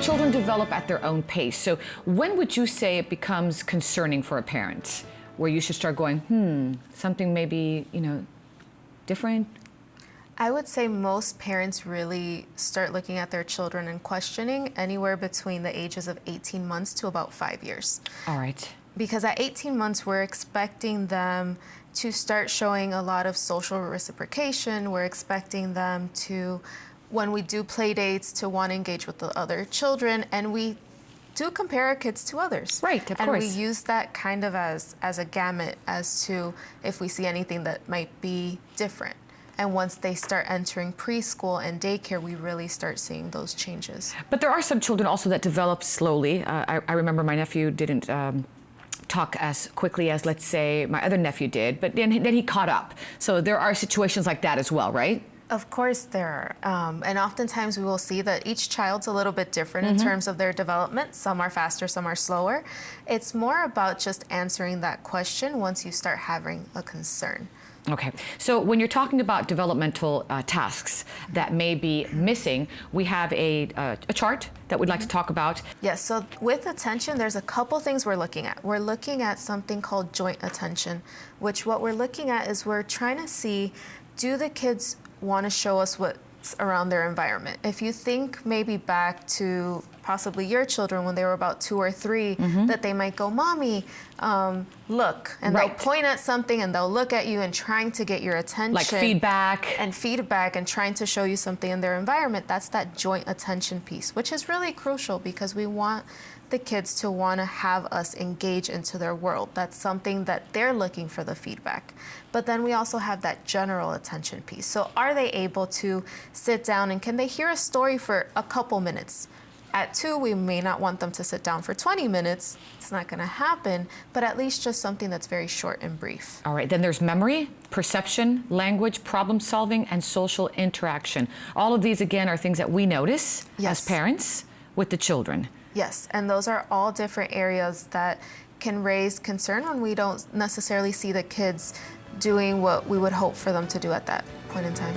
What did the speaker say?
children develop at their own pace. So when would you say it becomes concerning for a parent, where you should start going, something maybe, different? I would say most parents really start looking at their children and questioning anywhere between the ages of 18 months to about 5 years. All right. Because at 18 months, we're expecting them to start showing a lot of social reciprocation. We're expecting them to, when we do play dates, to want to engage with the other children, and we do compare our kids to others. Right, of course. And we use that kind of as a gamut as to if we see anything that might be different. And once they start entering preschool and daycare, we really start seeing those changes. But there are some children also that develop slowly. I remember my nephew didn't talk as quickly as, let's say, my other nephew did, but then he caught up. So there are situations like that as well, right? Of course there are. And oftentimes we will see that each child's a little bit different in terms of their development. Some are faster, some are slower. It's more about just answering that question once you start having a concern. Okay, so when you're talking about developmental tasks that may be missing, we have a chart that we'd like to talk about. Yes, so with attention, there's a couple things we're looking at. We're looking at something called joint attention, which what we're looking at is we're trying to see, do the kids want to show us what's around their environment? If you think maybe back to possibly your children when they were about 2 or 3, that they might go, "Mommy, look," and they'll point at something and they'll look at you and trying to get your attention. Like feedback. And feedback and trying to show you something in their environment. That's that joint attention piece, which is really crucial because we want the kids to want to have us engage into their world. That's something that they're looking for the feedback. But then we also have that general attention piece. So are they able to sit down and can they hear a story for a couple minutes? At 2, we may not want them to sit down for 20 minutes. It's not going to happen, but at least just something that's very short and brief. All right, then there's memory, perception, language, problem solving, and social interaction. All of these, again, are things that we notice as parents with the children. Yes, and those are all different areas that can raise concern when we don't necessarily see the kids doing what we would hope for them to do at that point in time.